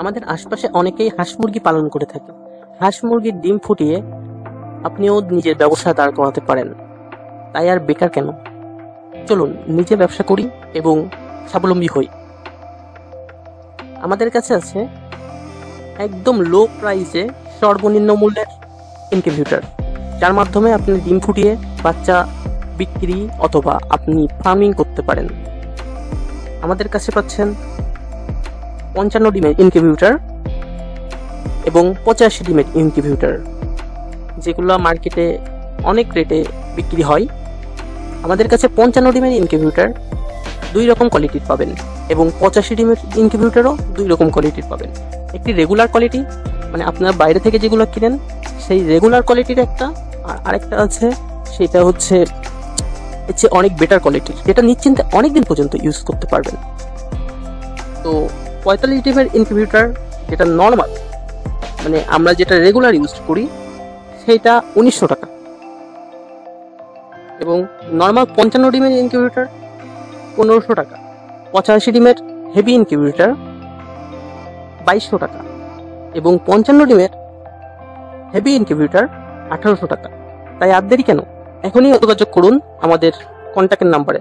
আমাদের আশপাশে অনেকেই হাঁস মুরগি পালন করে থাকে। হাঁস মুরগির ডিম ফুটিয়ে আপনিও নিজের ব্যবসা দাঁড় করাতে পারেন। তাই আর বেকার কেন? চলুন নিজে ব্যবসা করি এবং স্বাবলম্বী হই। আমাদের কাছে আছে একদম লো প্রাইসে সর্বনিম্ন মূল্যের ইনকিউবেটর, যার মাধ্যমে আপনি ডিম ফুটিয়ে বাচ্চা বিক্রি অথবা আপনি ফার্মিং করতে পারেন। আমাদের কাছে পাচ্ছেন 55 ডিমের ইনকিউবেটর এবং 85 ডিমের ইনকিউবেটর, যেগুলো মার্কেটে অনেক রেটে বিক্রি হয়। আমাদের কাছে 55 ডিমের ইনকিউবেটর 2 রকম কোয়ালিটির পাবেন এবং 85 ডিমের ইনকিউবেটরও 2 রকম কোয়ালিটির পাবেন। একটি রেগুলার কোয়ালিটি, মানে আপনার বাইরে থেকে যেগুলো কিনেন সেই রেগুলার কোয়ালিটির একটা, আর আরেকটা আছে সেটা হচ্ছে অনেক বেটার কোয়ালিটির, যেটা নিশ্চিন্তে অনেকদিন পর্যন্ত ইউজ করতে পারবেন। তো 45 ডিমের ইনকিউবেটর যেটা নর্মাল, মানে আমরা যেটা রেগুলার ইউজ করি, সেটা 1900 টাকা এবং নর্মাল 55 ডিমের ইনকিউবেটর 1500 টাকা, 85 ডিমের হেভি ইনকিউবেটর 2200 টাকা এবং 55 ডিমের হেভি ইনকিউবেটর 1800 টাকা। তাই আর দেরি কেন? এখনই যোগাযোগ করুন আমাদের কন্ট্যাক্টের নাম্বারে।